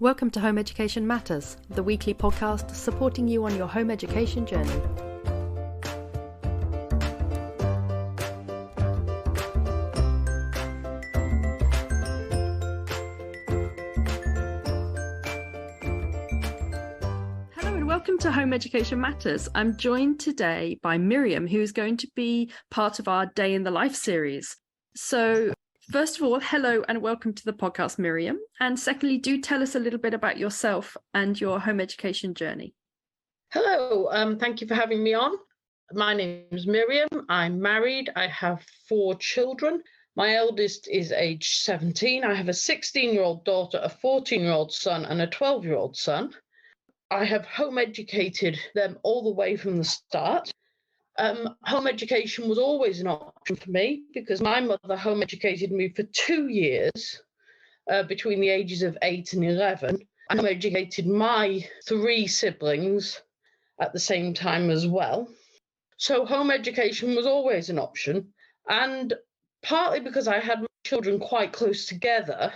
Welcome to Home Education Matters, the weekly podcast supporting you on your home education journey. Hello and welcome to Home Education Matters. I'm joined today by Miriam, who is going to be part of our Day in the Life series. So, first of all, hello and welcome to the podcast, Miriam. And secondly, do tell us a little bit about yourself and your home education journey. Hello, thank you for having me on. My name is Miriam. I'm married. I have 4 children. My eldest is age 17. I have a 16-year-old daughter, a 14-year-old son, and a 12-year-old son. I have home educated them all the way from the start. Home education was always an option for me because my mother home educated me for 2 years between the ages of 8 and 11. I home educated my 3 siblings at the same time as well. So home education was always an option. And partly because I had my children quite close together,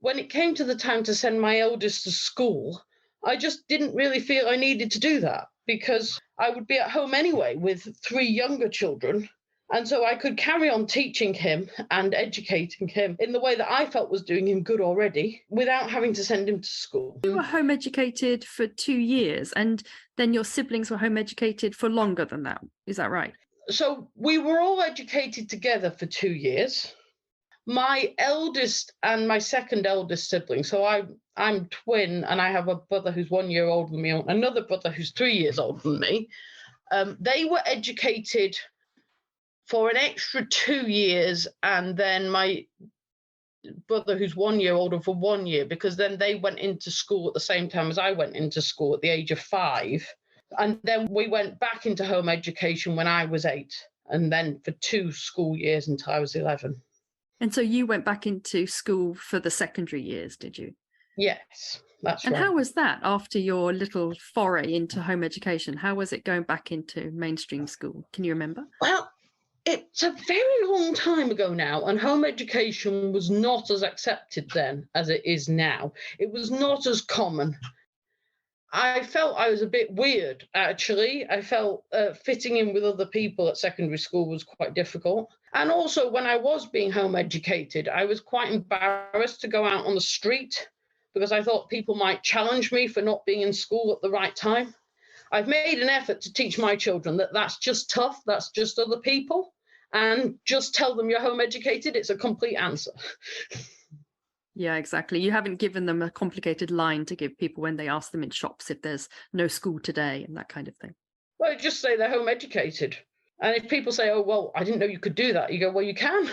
when it came to the time to send my eldest to school, I just didn't really feel I needed to do that because I would be at home anyway with 3 younger children. And so I could carry on teaching him and educating him in the way that I felt was doing him good already without having to send him to school. You were home educated for 2 years and then your siblings were home educated for longer than that. Is that right? So we were all educated together for 2 years. My eldest and my second eldest sibling, so I'm twin and I have a brother who's 1 year older than me, and another brother who's 3 years older than me. They were educated for an extra 2 years, and then my brother who's 1 year older for 1 year, because then they went into school at the same time as I went into school at the age of 5. And then we went back into home education when I was 8, and then for 2 school years until I was 11. And so you went back into school for the secondary years, did you? Yes, that's and right. And how was that after your little foray into home education? How was it going back into mainstream school? Can you remember? Well, it's a very long time ago now, and home education was not as accepted then as it is now. It was not as common. I felt I was a bit weird, actually. I felt fitting in with other people at secondary school was quite difficult. And also, when I was being home educated, I was quite embarrassed to go out on the street because I thought people might challenge me for not being in school at the right time. I've made an effort to teach my children that that's just tough, that's just other people, and just tell them you're home educated. It's a complete answer. Yeah, exactly. You haven't given them a complicated line to give people when they ask them in shops if there's no school today and that kind of thing. Well, just say they're home educated. And if people say, oh, well, I didn't know you could do that, you go, well, you can.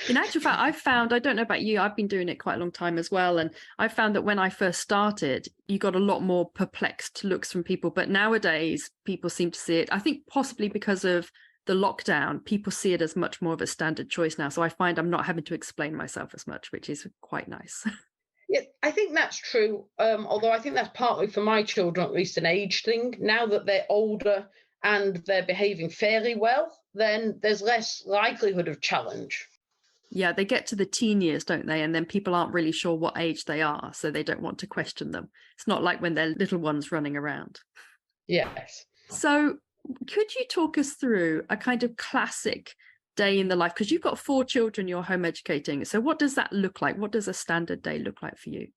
In actual fact, I've found, I don't know about you, I've been doing it quite a long time as well. And I found that when I first started, you got a lot more perplexed looks from people. But nowadays, people seem to see it, I think possibly because of the lockdown, people see it as much more of a standard choice now. So I find I'm not having to explain myself as much, which is quite nice. Yeah, I think that's true. Although I think that's partly for my children, at least an age thing. Now that they're older and they're behaving fairly well, then there's less likelihood of challenge. Yeah, they get to the teen years, don't they? And then people aren't really sure what age they are, so they don't want to question them. It's not like when they're little ones running around. Yes. So could you talk us through a kind of classic day in the life? Because you've got 4 children you're home educating. So what does that look like? What does a standard day look like for you?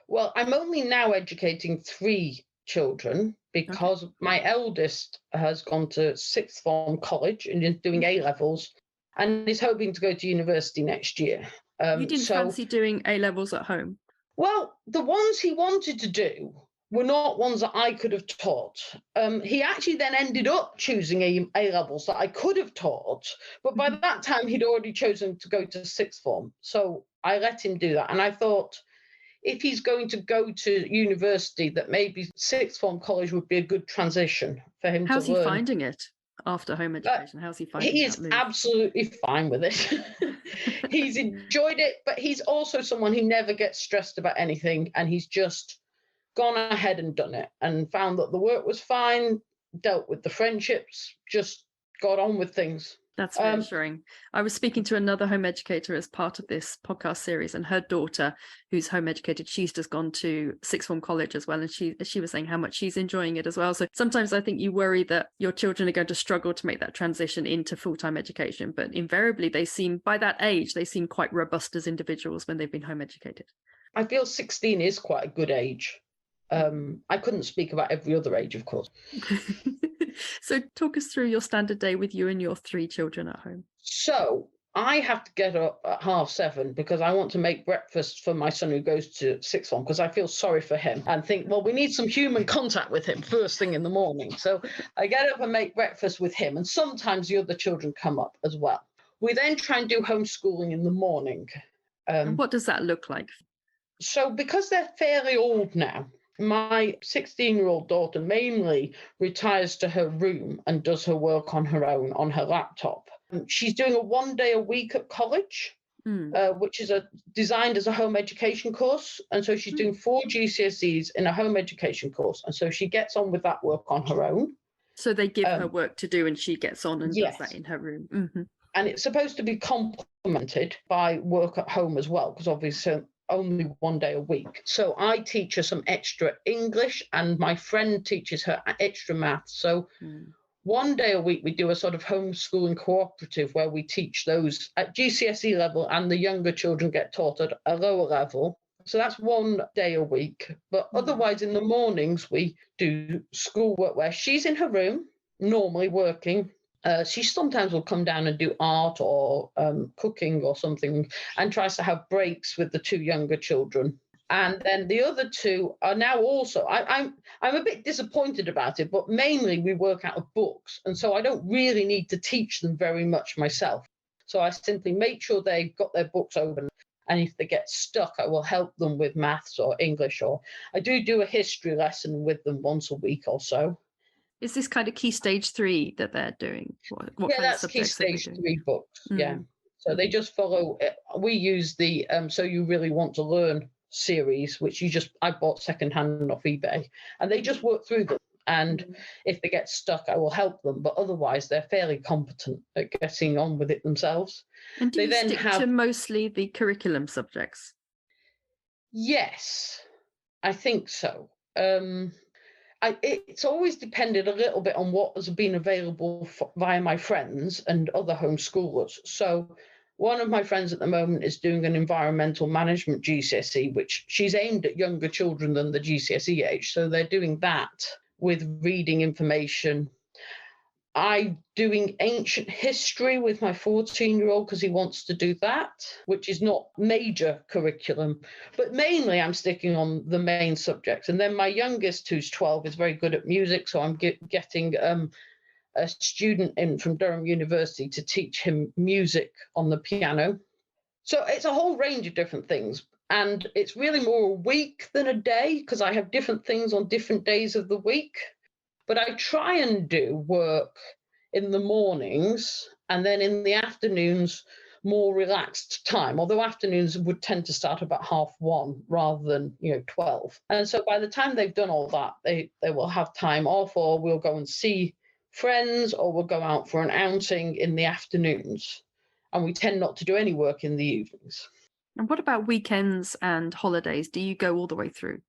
Well, I'm only now educating 3 children because my eldest has gone to 6th form college and is doing A-levels and is hoping to go to university next year. You didn't fancy doing A-levels at home? Well, the ones he wanted to do were not ones that I could have taught. He actually then ended up choosing A-levels that I could have taught, but by that time he'd already chosen to go to 6th form. So I let him do that. And I thought, if he's going to go to university, that maybe 6th form college would be a good transition for him to learn. How's he finding it after home education? How's he finding it? He is absolutely fine with it. He's enjoyed it, but he's also someone who never gets stressed about anything, and he's just gone ahead and done it and found that the work was fine, dealt with the friendships, just got on with things. That's reassuring. I was speaking to another home educator as part of this podcast series, and her daughter, who's home educated, she's just gone to sixth form college as well. And she was saying how much she's enjoying it as well. So sometimes I think you worry that your children are going to struggle to make that transition into full-time education, but invariably by that age, they seem quite robust as individuals when they've been home educated. I feel 16 is quite a good age. I couldn't speak about every other age, of course. So talk us through your standard day with you and your 3 children at home. So I have to get up at 7:30 because I want to make breakfast for my son who goes to sixth form, because I feel sorry for him and think, well, we need some human contact with him first thing in the morning. So I get up and make breakfast with him, and sometimes the other children come up as well. We then try and do homeschooling in the morning. And what does that look like? So because they're fairly old now, my 16-year-old daughter mainly retires to her room and does her work on her own on her laptop. She's doing a 1 day a week at college, which is designed as a home education course. And so she's doing 4 GCSEs in a home education course. And so she gets on with that work on her own. So they give her work to do and she gets on and yes. does that in her room. Mm-hmm. And it's supposed to be complemented by work at home as well, because obviously only 1 day a week. So I teach her some extra English and my friend teaches her extra math. So 1 day a week we do a sort of homeschooling cooperative where we teach those at GCSE level, and the younger children get taught at a lower level. So that's 1 day a week. But otherwise in the mornings we do schoolwork where she's in her room, normally working. She sometimes will come down and do art or cooking or something, and tries to have breaks with the 2 younger children. And then the other 2 are now also, I'm a bit disappointed about it, but mainly we work out of books. And so I don't really need to teach them very much myself. So I simply make sure they've got their books open. And if they get stuck, I will help them with maths or English, or I do a history lesson with them once a week or so. Is this kind of Key Stage 3 that they're doing? What kind that's of Key subjects Stage 3 books. Yeah. So they just follow. We use the So You Really Want to Learn series, which I bought secondhand off eBay, and they just work through them. And if they get stuck, I will help them. But otherwise, they're fairly competent at getting on with it themselves. And do you stick to mostly the curriculum subjects? Yes, I think so. It's always depended a little bit on what has been available via my friends and other homeschoolers. So one of my friends at the moment is doing an environmental management GCSE, which she's aimed at younger children than the GCSE age. So they're doing that with reading information. I'm doing ancient history with my 14-year-old because he wants to do that, which is not major curriculum. But mainly I'm sticking on the main subjects. And then my youngest, who's 12, is very good at music. So I'm getting a student in from Durham University to teach him music on the piano. So it's a whole range of different things. And it's really more a week than a day because I have different things on different days of the week. But I try and do work in the mornings, and then in the afternoons, more relaxed time, although afternoons would tend to start about 1:30 rather than 12. And so by the time they've done all that, they will have time off, or we'll go and see friends, or we'll go out for an outing in the afternoons. And we tend not to do any work in the evenings. And what about weekends and holidays? Do you go all the way through?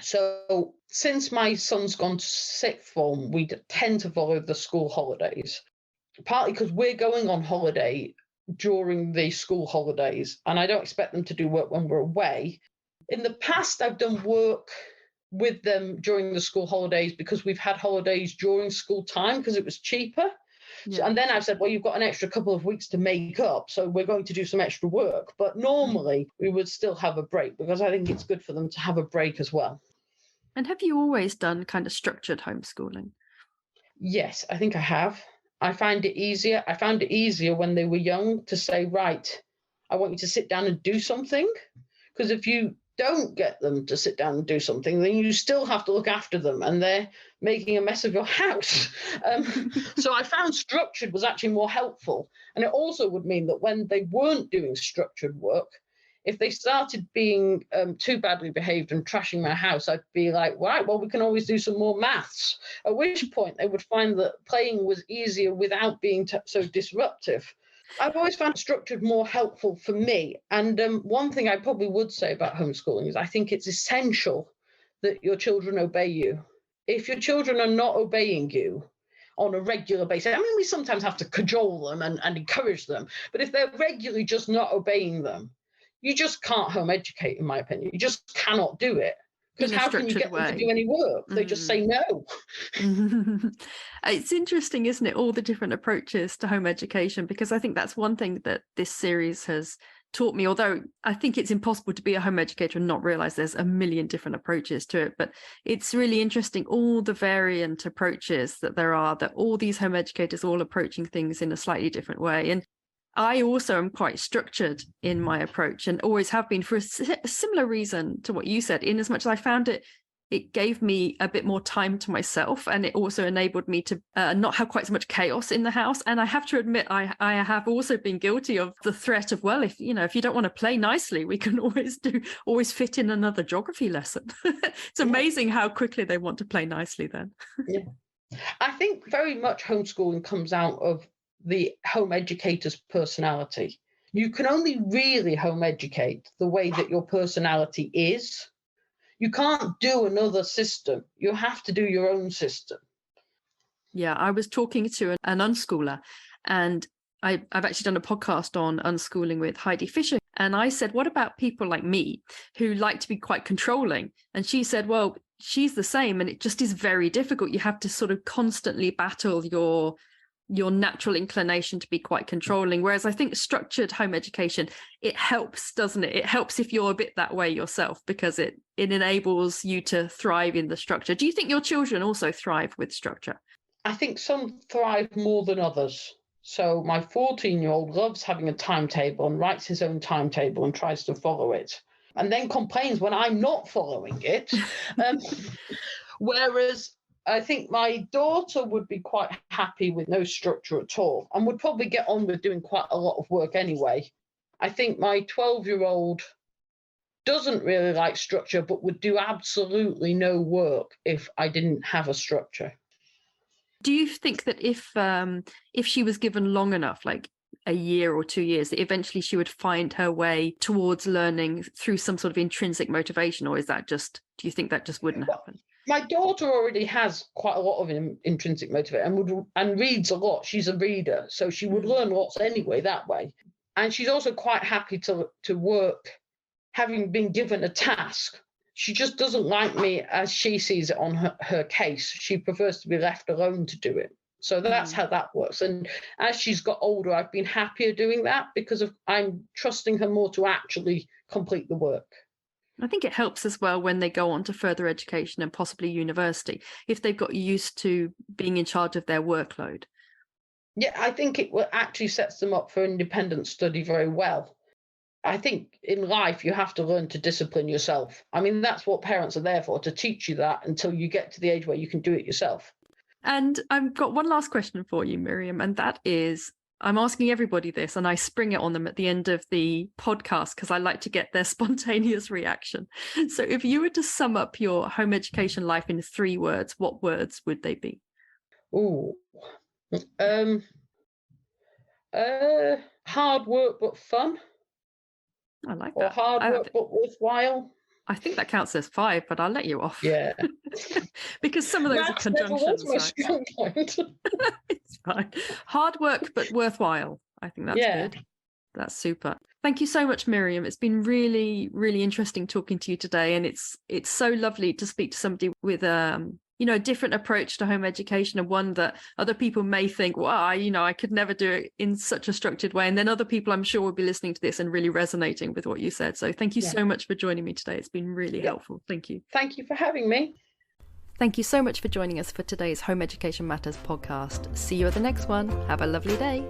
So since my son's gone to sixth form, we tend to follow the school holidays, partly because we're going on holiday during the school holidays, and I don't expect them to do work when we're away. In the past, I've done work with them during the school holidays because we've had holidays during school time because it was cheaper. Yeah. So, and then I've said, well, you've got an extra couple of weeks to make up, so we're going to do some extra work. But normally we would still have a break because I think it's good for them to have a break as well. And have you always done kind of structured homeschooling? Yes, I think I have. I find it easier. I found it easier when they were young to say, right, I want you to sit down and do something. Because if you don't get them to sit down and do something, then you still have to look after them and they're making a mess of your house. So I found structured was actually more helpful. And it also would mean that when they weren't doing structured work, If they started being too badly behaved and trashing my house, I'd be like, right, well, we can always do some more maths. At which point they would find that playing was easier without being so disruptive. I've always found structured more helpful for me. And one thing I probably would say about homeschooling is I think it's essential that your children obey you. If your children are not obeying you on a regular basis, I mean, we sometimes have to cajole them and encourage them, but if they're regularly just not obeying them, you just can't home educate, in my opinion. You just cannot do it. Because how can you get them to do any work? They just say no. It's interesting, isn't it? All the different approaches to home education, because I think that's one thing that this series has taught me, although I think it's impossible to be a home educator and not realize there's a million different approaches to it. But it's really interesting, all the variant approaches that there are, that all these home educators all approaching things in a slightly different way. And I also am quite structured in my approach and always have been for a similar reason to what you said, in as much as I found it gave me a bit more time to myself, and it also enabled me to not have quite so much chaos in the house. And I have to admit, I have also been guilty of the threat of, well, if you don't want to play nicely, we can always fit in another geography lesson. It's amazing how quickly they want to play nicely then. Yeah. I think very much homeschooling comes out of the home educator's personality. You can only really home educate the way that your personality is. You can't do another system. You have to do your own system. Yeah, I was talking to an unschooler, and I've actually done a podcast on unschooling with Heidi Fisher. And I said, what about people like me who like to be quite controlling? And she said, well, she's the same. And it just is very difficult. You have to sort of constantly battle your natural inclination to be quite controlling. Whereas I think structured home education, it helps, doesn't it? It helps if you're a bit that way yourself, because it enables you to thrive in the structure. Do you think your children also thrive with structure? I think some thrive more than others. So my 14-year-old loves having a timetable and writes his own timetable and tries to follow it, and then complains when I'm not following it. Whereas I think my daughter would be quite happy with no structure at all and would probably get on with doing quite a lot of work anyway. I think my 12-year-old doesn't really like structure, but would do absolutely no work if I didn't have a structure. Do you think that if she was given long enough, like a year or 2 years, that eventually she would find her way towards learning through some sort of intrinsic motivation? Or do you think that just wouldn't happen? My daughter already has quite a lot of intrinsic motivation and reads a lot. She's a reader, so she would learn lots anyway that way. And she's also quite happy to work, having been given a task. She just doesn't like me as she sees it on her case. She prefers to be left alone to do it. So that's how that works. And as she's got older, I've been happier doing that because I'm trusting her more to actually complete the work. I think it helps as well when they go on to further education and possibly university, if they've got used to being in charge of their workload. Yeah, I think it actually sets them up for independent study very well. I think in life you have to learn to discipline yourself. I mean, that's what parents are there for, to teach you that until you get to the age where you can do it yourself. And I've got one last question for you, Miriam, and that is, I'm asking everybody this, and I spring it on them at the end of the podcast because I like to get their spontaneous reaction. So if you were to sum up your home education life in 3 words, what words would they be? Hard work but fun. I like or that. Hard work but worthwhile. I think that counts as 5, but I'll let you off. Yeah. Because some of those are conjunctions. Never was my strong point. It's fine. Hard work, but worthwhile. I think that's good. That's super. Thank you so much, Miriam. It's been really, really interesting talking to you today. And it's so lovely to speak to somebody with a different approach to home education, and one that other people may think, well, I could never do it in such a structured way. And then other people, I'm sure, will be listening to this and really resonating with what you said. So thank you so much for joining me today. It's been really helpful. Thank you. Thank you for having me. Thank you so much for joining us for today's Home Education Matters podcast. See you at the next one. Have a lovely day.